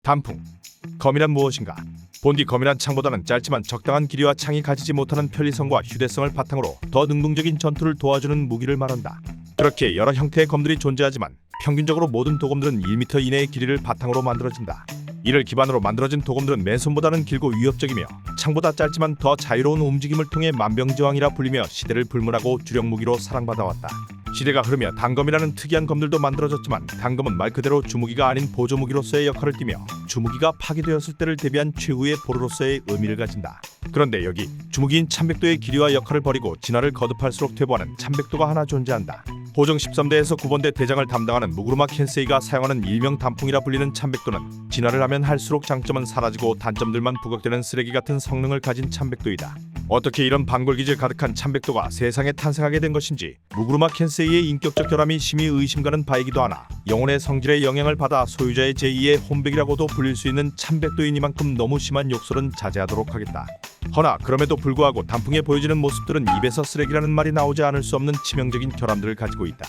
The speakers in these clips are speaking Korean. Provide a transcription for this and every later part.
단풍. 검이란 무엇인가? 본디 검이란 창보다는 짧지만 적당한 길이와 창이 가지지 못하는 편리성과 휴대성을 바탕으로 더 능동적인 전투를 도와주는 무기를 말한다. 그렇게 여러 형태의 검들이 존재하지만 평균적으로 모든 도검들은 1m 이내의 길이를 바탕으로 만들어진다. 이를 기반으로 만들어진 도검들은 맨손보다는 길고 위협적이며 창보다 짧지만 더 자유로운 움직임을 통해 만병지왕이라 불리며 시대를 불문하고 주력 무기로 사랑받아왔다. 시대가 흐르며 단검이라는 특이한 검들도 만들어졌지만 단검은 말 그대로 주무기가 아닌 보조무기로서의 역할을 띠며 주무기가 파괴되었을 때를 대비한 최후의 보루로서의 의미를 가진다. 그런데 여기 주무기인 참백도의 길이와 역할을 버리고 진화를 거듭할수록 퇴보하는 참백도가 하나 존재한다. 호정 13대에서 9번대 대장을 담당하는 무구르마 켄세이가 사용하는 일명 단풍이라 불리는 참백도는 진화를 하면 할수록 장점은 사라지고 단점들만 부각되는 쓰레기 같은 성능을 가진 참백도이다. 어떻게 이런 반골기질 가득한 참백도가 세상에 탄생하게 된 것인지 무구르마 켄세이의 인격적 결함이 심히 의심가는 바이기도 하나 영혼의 성질의 영향을 받아 소유자의 제2의 혼백이라고도 불릴 수 있는 참백도이니만큼 너무 심한 욕설은 자제하도록 하겠다. 허나 그럼에도 불구하고 단풍에 보여지는 모습들은 입에서 쓰레기라는 말이 나오지 않을 수 없는 치명적인 결함들을 가지고 있다.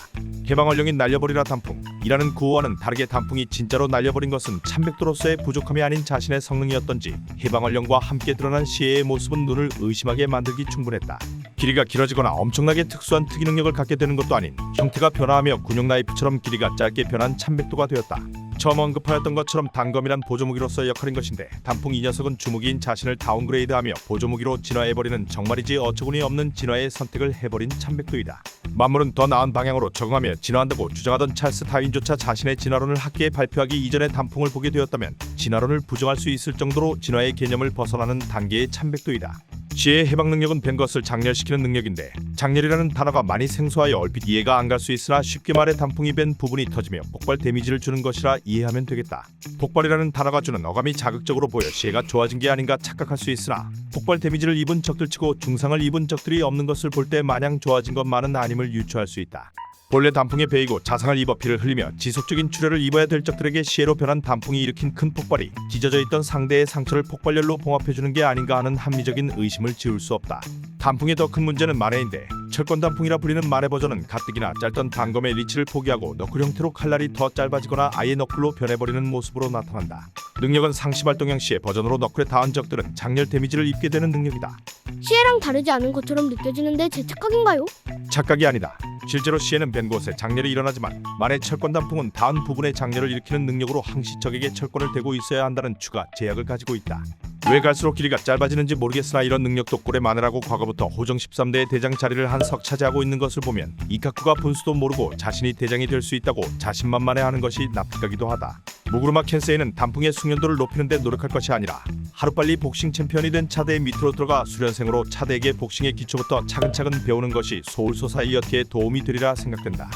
해방언령인 날려버리라 단풍이라는 구호와는 다르게 단풍이 진짜로 날려버린 것은 참백도로서의 부족함이 아닌 자신의 성능이었던지 해방언령과 함께 드러난 시해의 모습은 눈을 의심하게 만들기 충분했다. 길이가 길어지거나 엄청나게 특수한 특이 능력을 갖게 되는 것도 아닌 형태가 변화하며 군용 나이프처럼 길이가 짧게 변한 참백도가 되었다. 처음 언급하였던 것처럼 단검이란 보조무기로서의 역할인 것인데 단풍 이 녀석은 주무기인 자신을 다운그레이드하며 보조무기로 진화해버리는 정말이지 어처구니 없는 진화의 선택을 해버린 참백도이다. 만물은 더 나은 방향으로 적응하며 진화한다고 주장하던 찰스 다윈조차 자신의 진화론을 학계에 발표하기 이전에 단풍을 보게 되었다면 진화론을 부정할 수 있을 정도로 진화의 개념을 벗어나는 단계의 참백도이다. 시의 해방 능력은 된 것을 장렬시키는 능력인데 장렬이라는 단어가 많이 생소하여 얼핏 이해가 안 갈 수 있으나 쉽게 말해 단풍이 벤 부분이 터지며 폭발 데미지를 주는 것이라 이해하면 되겠다. 폭발이라는 단어가 주는 어감이 자극적으로 보여 시해가 좋아진 게 아닌가 착각할 수 있으나 폭발 데미지를 입은 적들치고 중상을 입은 적들이 없는 것을 볼 때 마냥 좋아진 것만은 아님을 유추할 수 있다. 본래 단풍에 베이고 자상을 입어 피를 흘리며 지속적인 출혈을 입어야 될 적들에게 시해로 변한 단풍이 일으킨 큰 폭발이 찢어져 있던 상대의 상처를 폭발열로 봉합해주는 게 아닌가 하는 합리적인 의심을 지울 수 없다. 단풍의 더 큰 문제는 만해인데 철권 단풍이라 불리는 만해 버전은 가뜩이나 짧던 단검의 리치를 포기하고 너클 형태로 칼날이 더 짧아지거나 아예 너클로 변해버리는 모습으로 나타난다. 능력은 상시 발동형 시해 버전으로 너클에 닿은 적들은 장렬 데미지를 입게 되는 능력이다. 시에랑 다르지 않은 것처럼 느껴지는데 제 착각인가요? 착각이 아니다. 실제로 시에는 벤 곳에 장렬이 일어나지만 만해 철권 단풍은 닿은 부분에 장렬을 일으키는 능력으로 항시 적에게 철권을 대고 있어야 한다는 추가 제약을 가지고 있다. 왜 갈수록 길이가 짧아지는지 모르겠으나 이런 능력도 꿀의 만해라고 과거부터 호정 13대의 대장 자리를 한석 차지하고 있는 것을 보면 이카쿠가 분수도 모르고 자신이 대장이 될 수 있다고 자신만만해하는 것이 납득하기도 하다. 무구르마 켄세이는 단풍의 숙련도를 높이는 데 노력할 것이 아니라 하루빨리 복싱 챔피언이 된 차대의 밑으로 들어가 수련생으로 차대에게 복싱의 기초부터 차근차근 배우는 것이 소울소사이어티에 도움이 되리라 생각된다.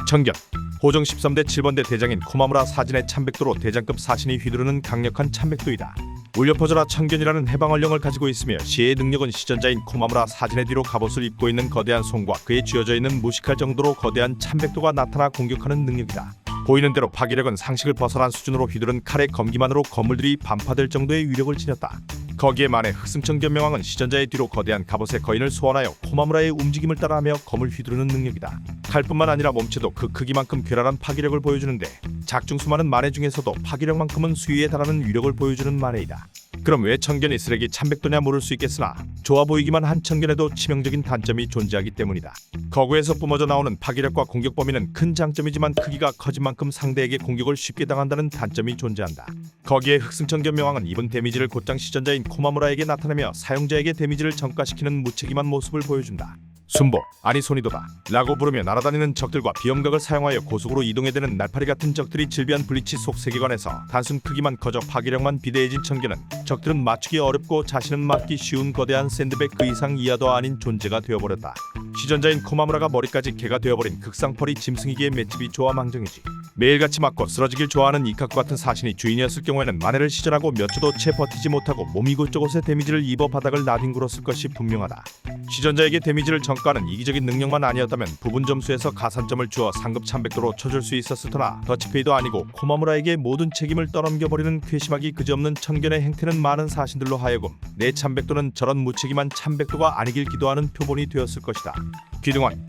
청견. 호정 13대 7번대 대장인 코마무라 사진의 참백도로 대장급 사신이 휘두르는 강력한 참백도이다. 울려 퍼져라 청견이라는 해방언령을 가지고 있으며 시의 능력은 시전자인 코마무라 사진의 뒤로 갑옷을 입고 있는 거대한 손과 그에 쥐어져 있는 무식할 정도로 거대한 참백도가 나타나 공격하는 능력이다. 보이는 대로 파괴력은 상식을 벗어난 수준으로 휘두른 칼의 검기만으로 건물들이 반파될 정도의 위력을 지녔다. 거기에 만해 흑승청견 명왕은 시전자의 뒤로 거대한 갑옷의 거인을 소환하여 코마무라의 움직임을 따라하며 검을 휘두르는 능력이다. 칼뿐만 아니라 몸체도 그 크기만큼 괴랄한 파괴력을 보여주는데 작중 수많은 만해 중에서도 파괴력만큼은 수위에 달하는 위력을 보여주는 만해이다. 그럼 왜 청견이 쓰레기 참백도냐 물을 수 있겠으나 좋아 보이기만 한 청견에도 치명적인 단점이 존재하기 때문이다. 거구에서 뿜어져 나오는 파괴력과 공격 범위는 큰 장점이지만 크기가 커진 만큼 상대에게 공격을 쉽게 당한다는 단점이 존재한다. 거기에 흑승청견 명왕은 입은 데미지를 곧장 시전자인 코마무라에게 나타내며 사용자에게 데미지를 전가시키는 무책임한 모습을 보여준다. 순보, 아니 손이도다 라고 부르며 날아다니는 적들과 비염각을 사용하여 고속으로 이동해대는 날파리 같은 적들이 질비한 블리치 속 세계관에서 단순 크기만 커져 파괴력만 비대해진 청견은 적들은 맞추기 어렵고 자신은 맞기 쉬운 거대한 샌드백 그 이상 이하도 아닌 존재가 되어버렸다. 시전자인 코마무라가 머리까지 개가 되어버린 극상펄이 짐승이기에 맷집이 좋아 망정이지. 매일같이 맞고 쓰러지길 좋아하는 이카쿠 같은 사신이 주인이었을 경우에는 만해를 시전하고 몇 초도 채 버티지 못하고 몸 이곳저곳에 데미지를 입어 바닥을 나뒹굴었을 것이 분명하다. 시전자에게 데미지를 전가하는 이기적인 능력만 아니었다면 부분 점수에서 가산점을 주어 상급 참백도로 쳐줄 수 있었을 터나 더치페이도 아니고 코마무라에게 모든 책임을 떠넘겨버리는 괘씸하기 그지없는 청견의 행태는 많은 사신들로 하여금 내 참백도는 저런 무책임한 참백도가 아니길 기도하는 표본이 되었을 것이다. 귀등원.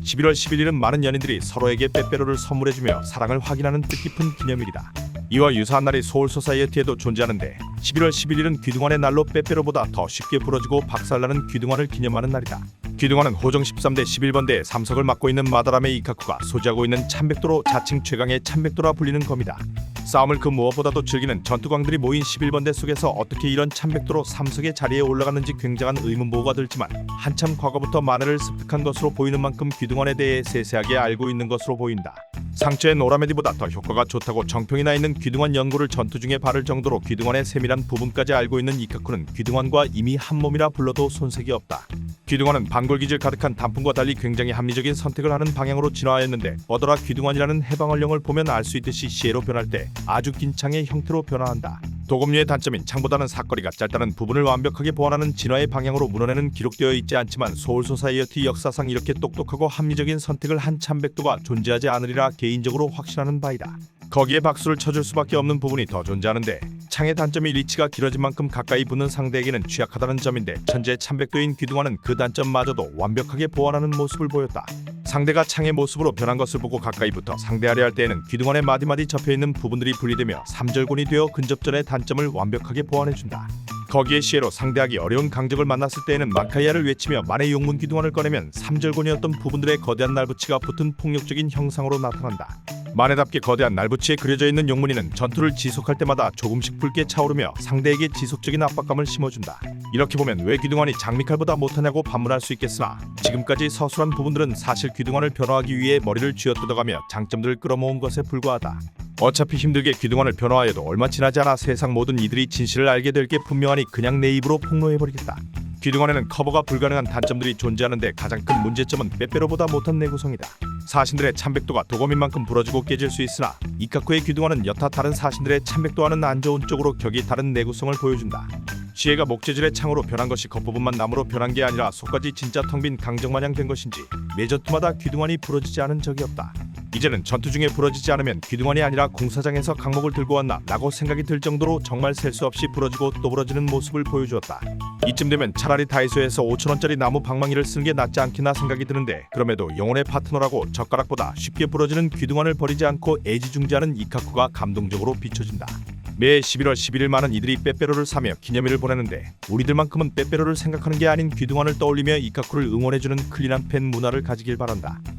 11월 11일은 많은 연인들이 서로에게 빼빼로를 선물해주며 사랑을 확인하는 뜻깊은 기념일이다. 이와 유사한 날이 서울 소사이어티에도 존재하는데 11월 11일은 귀등환의 날로 빼빼로보다 더 쉽게 부러지고 박살나는 귀등환을 기념하는 날이다. 귀등환은 호정 13대 11번대의 3석을 맡고 있는 마다라메 이카쿠가 소지하고 있는 참백도로 자칭 최강의 참백도라 불리는 검이다. 싸움을 그 무엇보다도 즐기는 전투광들이 모인 11번대 속에서 어떻게 이런 참백도로 3석의 자리에 올라갔는지 굉장한 의문보호가 들지만 한참 과거부터 만회를 습득한 것으로 보이는 만큼 귀등환에 대해 세세하게 알고 있는 것으로 보인다. 상처의 노라메디보다 더 효과가 좋다고 정평이 나 있는 귀등환 연고를 전투 중에 바를 정도로 귀등환의 세밀한 부분까지 알고 있는 이카쿠는 귀등환과 이미 한 몸이라 불러도 손색이 없다. 귀등환은 반골기질 가득한 단풍과 달리 굉장히 합리적인 선택을 하는 방향으로 진화하였는데 뻗어라 귀등환이라는 해방언령을 보면 알 수 있듯이 시에로 변할 때 아주 긴 창의 형태로 변화한다. 도검류의 단점인 창보다는 사거리가 짧다는 부분을 완벽하게 보완하는 진화의 방향으로 문헌에는 기록되어 있지 않지만 서울 소사이어티 역사상 이렇게 똑똑하고 합리적인 선택을 한 참백도가 존재하지 않으리라 개인적으로 확신하는 바이다. 거기에 박수를 쳐줄 수밖에 없는 부분이 더 존재하는데 창의 단점이 리치가 길어진 만큼 가까이 붙는 상대에게는 취약하다는 점인데 천재 참백도인 귀등환은 그 단점마저도 완벽하게 보완하는 모습을 보였다. 상대가 창의 모습으로 변한 것을 보고 가까이 붙어 상대하려 할 때에는 귀등환의 마디마디 접혀있는 부분들이 분리되며 3절곤이 되어 근접전의 단점을 완벽하게 보완해준다. 거기에 시에로 상대하기 어려운 강적을 만났을 때에는 마카이아를 외치며 만의 용문 귀등환을 꺼내면 3절곤이었던 부분들의 거대한 날붙이가 붙은 폭력적인 형상으로 나타난다. 만해답게 거대한 날붙이에 그려져 있는 용문이는 전투를 지속할 때마다 조금씩 붉게 차오르며 상대에게 지속적인 압박감을 심어준다. 이렇게 보면 왜 귀등환이 장미칼보다 못하냐고 반문할 수 있겠으나 지금까지 서술한 부분들은 사실 귀등환을 변화하기 위해 머리를 쥐어뜯어가며 장점들을 끌어모은 것에 불과하다. 어차피 힘들게 귀등환을 변화하여도 얼마 지나지 않아 세상 모든 이들이 진실을 알게 될 게 분명하니 그냥 내 입으로 폭로해버리겠다. 귀등환에는 커버가 불가능한 단점들이 존재하는데 가장 큰 문제점은 빼빼로보다 못한 내구성이다. 사신들의 참백도가 도검인 만큼 부러지고 깨질 수 있으나 이카쿠의 귀등환은 여타 다른 사신들의 참백도와는 안 좋은 쪽으로 격이 다른 내구성을 보여준다. 시에가 목재질의 창으로 변한 것이 겉부분만 나무로 변한 게 아니라 속까지 진짜 텅 빈 강정마냥 된 것인지 매 전투마다 귀등환이 부러지지 않은 적이 없다. 이제는 전투 중에 부러지지 않으면 귀등환이 아니라 공사장에서 강목을 들고 왔나 라고 생각이 들 정도로 정말 셀 수 없이 부러지고 또 부러지는 모습을 보여주었다. 이쯤 되면 차라리 다이소에서 5,000원짜리 나무 방망이를 쓰는 게 낫지 않겠나 생각이 드는데 그럼에도 영혼의 파트너라고 젓가락보다 쉽게 부러지는 귀등환을 버리지 않고 애지중지하는 이카쿠가 감동적으로 비춰진다. 매 11월 11일 많은 이들이 빼빼로를 사며 기념일을 보내는데 우리들만큼은 빼빼로를 생각하는 게 아닌 귀등환을 떠올리며 이카쿠를 응원해주는 클린한 팬 문화를 가지길 바란다.